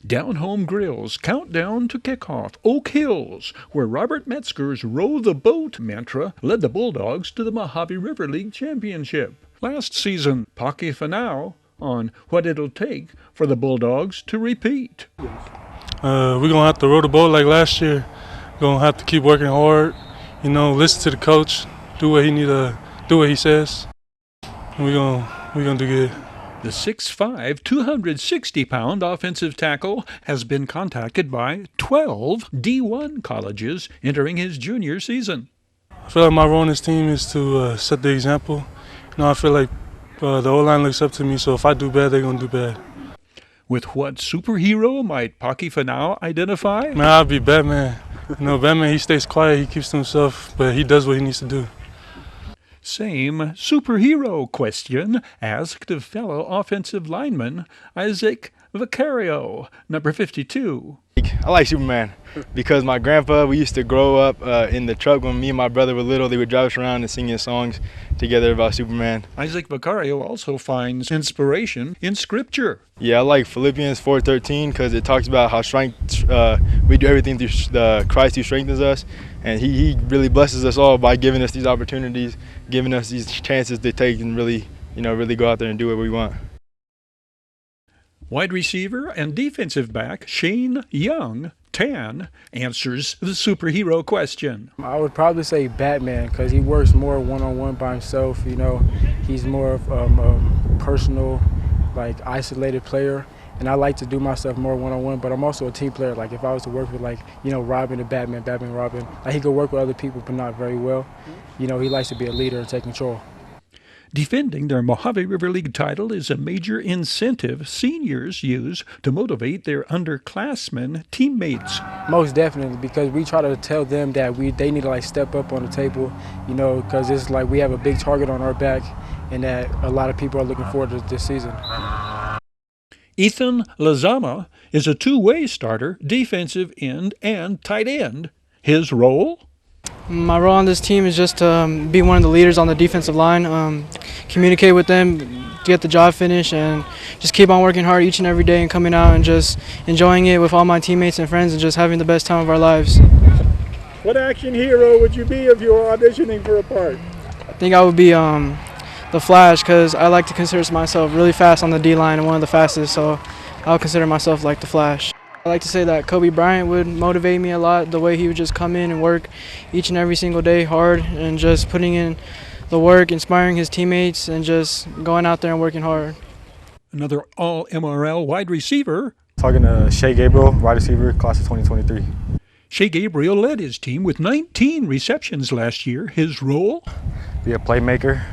Down Home Grill's Countdown to Kickoff, Oak Hills, where Robert Metzger's Row the Boat mantra led the Bulldogs to the Mojave River League Championship. Last season, Paki Finau on what it'll take for the Bulldogs to repeat. We're going to have to row the boat like last year. We're going to have to keep working hard, listen to the coach, do what he says, and we're going to do good. The 6'5", 260-pound offensive tackle has been contacted by 12 D1 colleges entering his junior season. I feel like my role in this team is to set the example. I feel like the O-line looks up to me, so if I do bad, they're going to do bad. With what superhero might Paki Finau identify? Man, I'll be Batman. Batman, he stays quiet, he keeps to himself, but he does what he needs to do. Same superhero question asked of fellow offensive lineman Isaac Vicario, number 52. I like Superman because my grandpa, we used to grow up in the truck when me and my brother were little. They would drive us around and singing songs together about Superman. Isaac Vicario also finds inspiration in Scripture. Yeah, I like Philippians 4:13 because it talks about how we do everything through Christ who strengthens us. And he really blesses us all by giving us these opportunities, giving us these chances to take and really go out there and do what we want. Wide receiver and defensive back Shane Young, Tan, answers the superhero question. I would probably say Batman because he works more one-on-one by himself. He's more of a personal, isolated player. And I like to do my stuff more one-on-one, but I'm also a team player. Like, if I was to work with, Robin and Batman, Robin, he could work with other people, but not very well. He likes to be a leader and take control. Defending their Mojave River League title is a major incentive seniors use to motivate their underclassmen teammates. Most definitely, because we try to tell them that they need to step up on the table, because it's like we have a big target on our back and that a lot of people are looking forward to this season. Ethan Lizama is a two-way starter, defensive end and tight end. His role? My role on this team is just to be one of the leaders on the defensive line, communicate with them, get the job finished, and just keep on working hard each and every day and coming out and just enjoying it with all my teammates and friends and just having the best time of our lives. What action hero would you be if you were auditioning for a part? I think I would be the Flash because I like to consider myself really fast on the D-line and one of the fastest, so I would consider myself like the Flash. I like to say that Kobe Bryant would motivate me a lot, the way he would just come in and work each and every single day hard and just putting in the work, inspiring his teammates, and just going out there and working hard. Another all-MRL wide receiver. Talking to Shea Gabriel, wide receiver, class of 2023. Shea Gabriel led his team with 19 receptions last year. His role? Be a playmaker,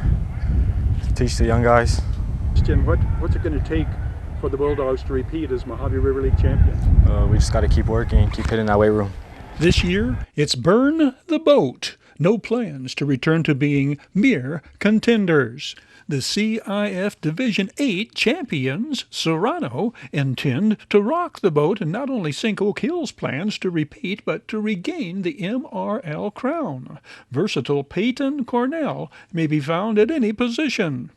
teach the young guys. What's it going to take for the Bulldogs to repeat as Mojave River League champions? We just got to keep working, keep hitting that weight room. This year, it's burn the boat. No plans to return to being mere contenders. The CIF Division 8 champions, Serrano, intend to rock the boat and not only sink Oak Hill's plans to repeat, but to regain the MRL crown. Versatile Payton Cornell may be found at any position.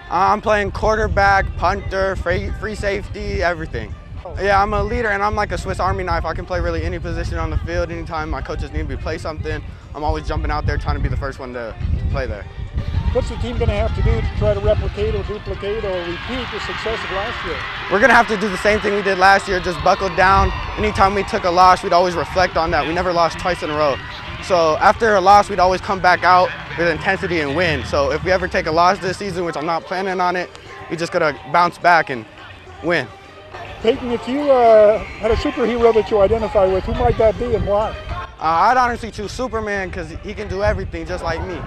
I'm playing quarterback, punter, free safety, everything. Yeah, I'm a leader, and I'm like a Swiss Army knife. I can play really any position on the field. Anytime my coaches need me to play something, I'm always jumping out there trying to be the first one to play there. What's the team going to have to do to try to replicate or duplicate or repeat the success of last year? We're going to have to do the same thing we did last year, just buckle down. Anytime we took a loss, we'd always reflect on that. We never lost twice in a row. So after a loss, we'd always come back out with intensity and win. So if we ever take a loss this season, which I'm not planning on it, we just got to bounce back and win. Payton, if you had a superhero that you identify with, who might that be and why? I'd honestly choose Superman because he can do everything just like me.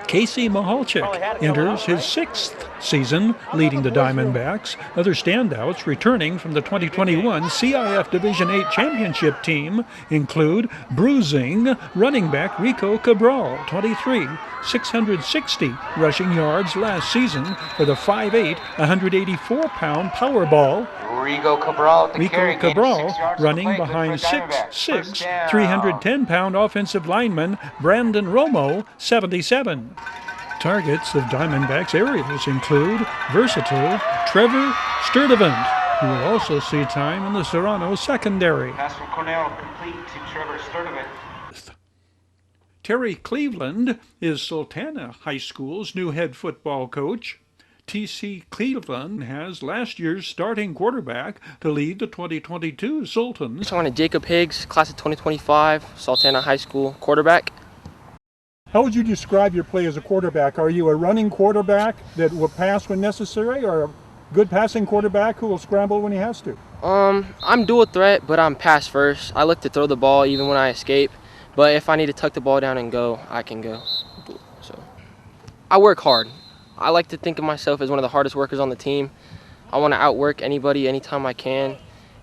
Casey Mahalchik enters his 6th season leading the Diamondbacks. Other standouts returning from the 2021 CIF Division 8 championship team include bruising running back Rico Cabral, 23, 660 rushing yards last season for the 5'8", 184-pound Powerball. Rico Cabral running behind 6'6", 310-pound offensive lineman Brandon Romo, 77. Targets of Diamondbacks aerials include versatile Trevor Sturdivant, He will also see time in the Serrano secondary. Pass from Cornell complete to Trevor Sturdivant. Terry Cleveland is Sultana High School's new head football coach. T.C. Cleveland has last year's starting quarterback to lead the 2022 Sultans. I'm Jacob Higgs, class of 2025, Sultana High School quarterback. How would you describe your play as a quarterback? Are you a running quarterback that will pass when necessary, or a good passing quarterback who will scramble when he has to? I'm dual threat, but I'm pass first. I look to throw the ball even when I escape, but if I need to tuck the ball down and go, I can go. So I work hard. I like to think of myself as one of the hardest workers on the team. I want to outwork anybody anytime I can.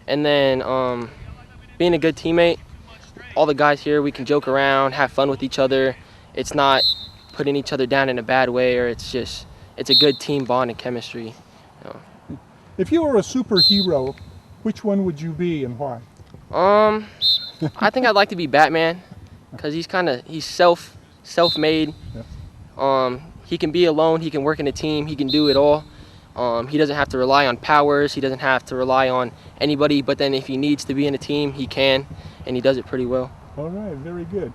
And then being a good teammate, all the guys here, we can joke around, have fun with each other. It's not putting each other down in a bad way, or it's a good team bond and chemistry. You know. If you were a superhero, which one would you be and why? I think I'd like to be Batman, because he's self-made. Yeah. He can be alone, he can work in a team, he can do it all. He doesn't have to rely on powers, he doesn't have to rely on anybody, but then if he needs to be in a team, he can, and he does it pretty well. All right, very good.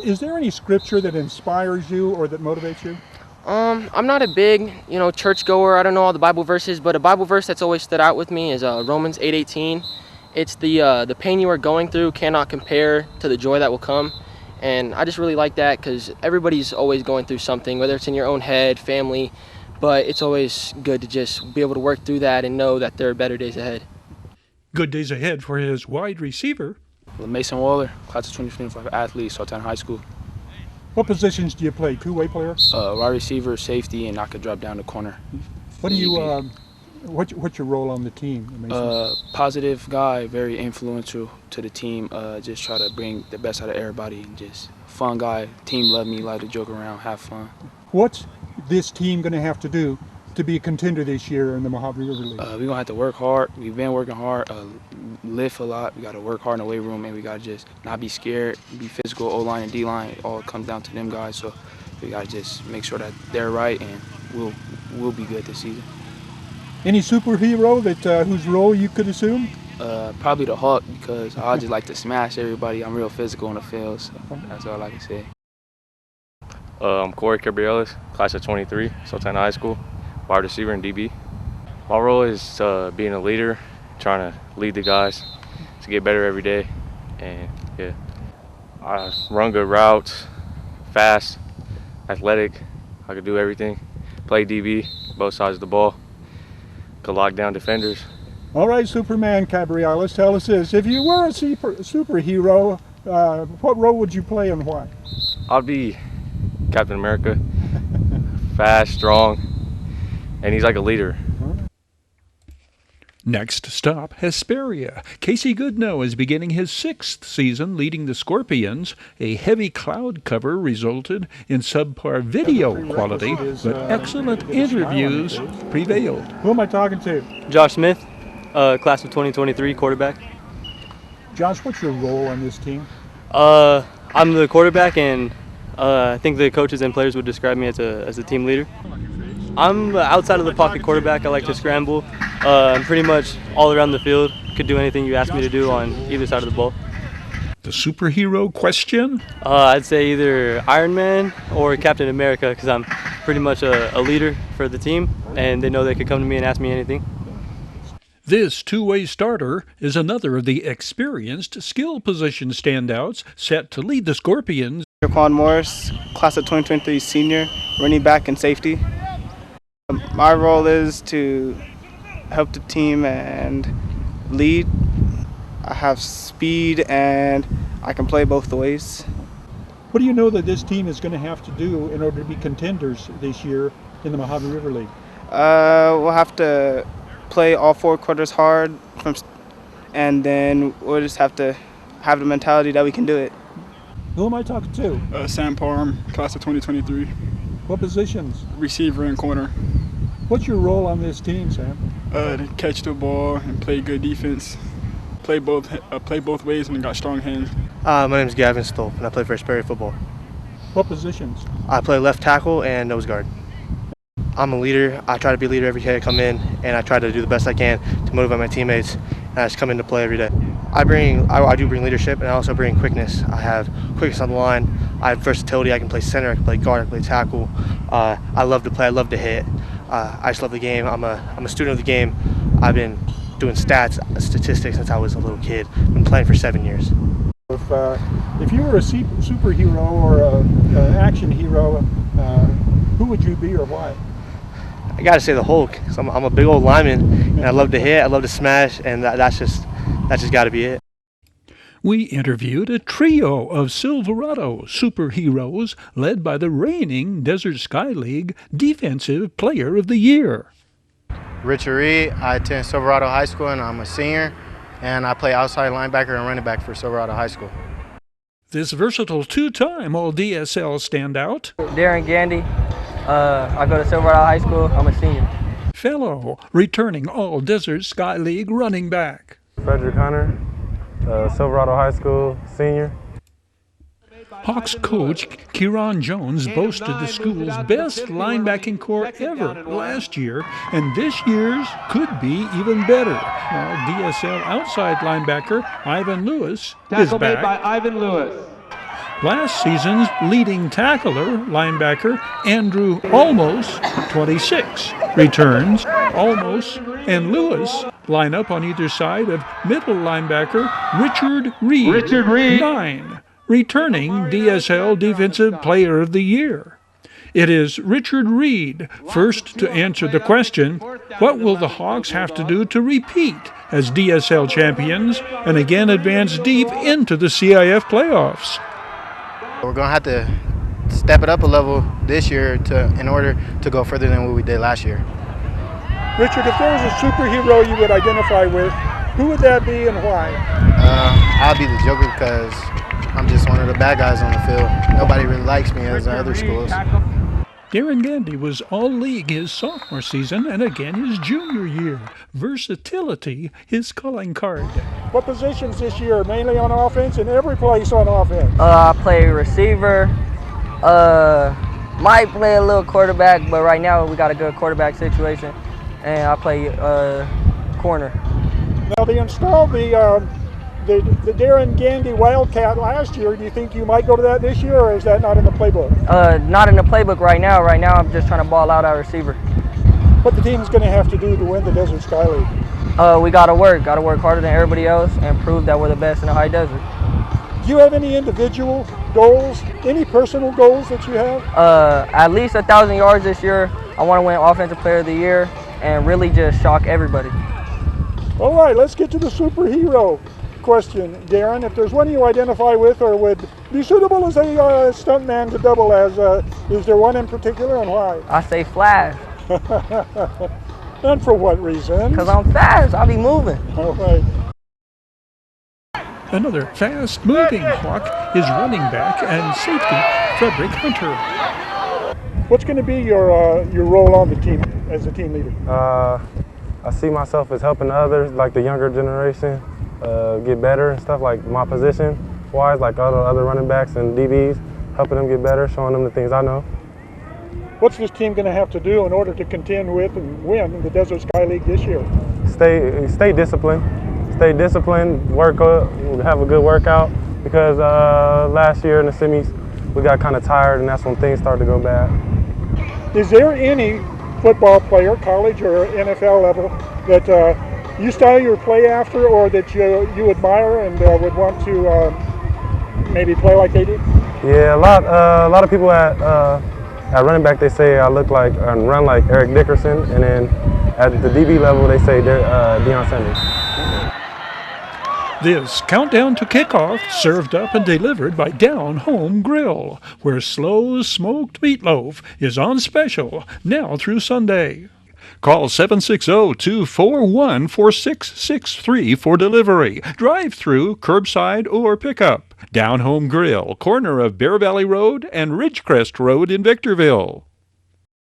Is there any scripture that inspires you or that motivates you? I'm not a big, churchgoer. I don't know all the Bible verses, but a Bible verse that's always stood out with me is Romans 8:18. It's the pain you are going through cannot compare to the joy that will come. And I just really like that, because everybody's always going through something, whether it's in your own head, family, but it's always good to just be able to work through that and know that there are better days ahead. Good days ahead for his wide receiver. LaMason Waller, class of 2025 athlete, Sultana High School. What positions do you play? Two-way player? Wide receiver, safety, and I could drop down the corner. What do you? What's your role on the team? Positive guy, very influential to the team. Just try to bring the best out of everybody, and just fun guy. Team love me, like to joke around, have fun. What's this team going to have to do to be a contender this year in the Mojave River League? We're going to have to work hard. We've been working hard, lift a lot. We got to work hard in the weight room, and we got to just not be scared, be physical, O-line and D-line. It all comes down to them guys, so we got to just make sure that they're right, and we'll be good this season. Any superhero that whose role you could assume? Probably the Hawk, because I just like to smash everybody. I'm real physical on the field, so that's all I can say. I'm Corey Cabriales, class of 23, Sultana High School, wide receiver and DB. My role is being a leader, trying to lead the guys to get better every day. And yeah, I run good routes, fast, athletic. I can do everything. Play DB, both sides of the ball. Could lock down defenders. All right, Superman Cabriales, tell us this. If you were a superhero, what role would you play and why? I'd be Captain America, fast, strong, and he's like a leader. Next stop, Hesperia. Casey Goodnow is beginning his 6th season leading the Scorpions. A heavy cloud cover resulted in subpar video quality, but excellent interviews prevailed. Who am I talking to? Josh Smith, class of 2023, quarterback. Josh, what's your role on this team? I'm the quarterback, and I think the coaches and players would describe me as a team leader. I'm outside of the pocket quarterback. I like to scramble. I'm pretty much all around the field. Could do anything you ask me to do on either side of the ball. The superhero question? I'd say either Iron Man or Captain America, because I'm pretty much a leader for the team, and they know they could come to me and ask me anything. This two-way starter is another of the experienced skill position standouts set to lead the Scorpions. Jaquan Morris, class of 2023 senior, running back and safety. My role is to help the team and lead. I have speed and I can play both the ways. What do you know that this team is going to have to do in order to be contenders this year in the Mojave River League? We'll have to play all 4 quarters hard, and then we'll just have to have the mentality that we can do it. Who am I talking to? Sam Parm, class of 2023. What positions? Receiver and corner. What's your role on this team, Sam? To catch the ball and play good defense. Play both ways and got strong hands. My name is Gavin Stolpp, and I play for Hesperia football. What positions? I play left tackle and nose guard. I'm a leader. I try to be a leader every day I come in, and I try to do the best I can to motivate my teammates, and I just come into play every day. I do bring leadership, and I also bring quickness. I have quickness on the line. I have versatility. I can play center. I can play guard. I can play tackle. I love to play. I love to hit. I just love the game. I'm a student of the game. I've been doing statistics since I was a little kid. I've been playing for 7 years. If you were a superhero or an action hero, who would you be or why? I gotta say the Hulk. I'm a big old lineman, and I love to hit. I love to smash, and that's just got to be it. We interviewed a trio of Silverado superheroes led by the reigning Desert Sky League Defensive Player of the Year. Richard Reed. I attend Silverado High School, and I'm a senior, and I play outside linebacker and running back for Silverado High School. This versatile two-time All-DSL standout, Darren, Gandy. I go to Silverado High School. I'm a senior. Fellow returning All-Desert Sky League running back, Frederick Hunter, Silverado High School senior. Hawks coach Kieran Jones boasted the school's best linebacking core ever last year, and this year's could be even better. While DSL outside linebacker Ivan Lewis is Tackle back. made by Ivan Lewis. Last season's leading tackler, linebacker Andrew Almos, 26, returns. Almos and Lewis line up on either side of middle linebacker Richard Reed, 9, returning DSL Defensive Player of the Year. It is Richard Reed first to answer the question, what will the Hawks have to do to repeat as DSL champions and again advance deep into the CIF playoffs? We're going to have to step it up a level this year in order to go further than what we did last year. Richard, if there was a superhero you would identify with, who would that be and why? I'll be the Joker because I'm just one of the bad guys on the field. Nobody really likes me as in other schools. Darren Gandy was all-league his sophomore season and again his junior year. Versatility, his calling card. What positions this year? Mainly on offense and every place on offense? I play receiver. Might play a little quarterback, but right now we got a good quarterback situation. And I play corner. Now they installed the Darren Gandy Wildcat last year. Do you think you might go to that this year, or is that not in the playbook? Not in the playbook right now. Right now I'm just trying to ball out our receiver. What the team's going to have to do to win the Desert Sky League? We got to work harder than everybody else and prove that we're the best in the high desert. Do you have any individual goals, any personal goals that you have? At least 1,000 yards this year. I want to win Offensive Player of the Year and really just shock everybody. All right, let's get to the superhero question, Darren. If there's one you identify with or would be suitable as a stuntman to double as, is there one in particular and why? I say Flash. And for what reason? Because I'm fast. I'll be moving. All right. Another fast-moving Hawk is running back and safety Frederick Hunter. What's going to be your role on the team as a team leader? I see myself as helping others, like the younger generation, get better and stuff, like my position-wise, like other running backs and DBs, helping them get better, showing them the things I know. What's this team going to have to do in order to contend with and win the Desert Sky League this year? Stay disciplined. Stay disciplined, work up, have a good workout, because last year in the semis we got kind of tired, and that's when things started to go bad. Is there any football player, college or NFL level, that you style your play after, or that you admire and would want to maybe play like they did? Yeah, a lot of people at running back, they say I look like and run like Eric Dickerson, and then at the DB level they say Deion Sanders. This countdown to kickoff served up and delivered by Down Home Grill, where slow smoked meatloaf is on special now through Sunday. Call 760-241-4663 for delivery, drive-through, curbside, or pickup. Down Home Grill, corner of Bear Valley Road and Ridgecrest Road in Victorville.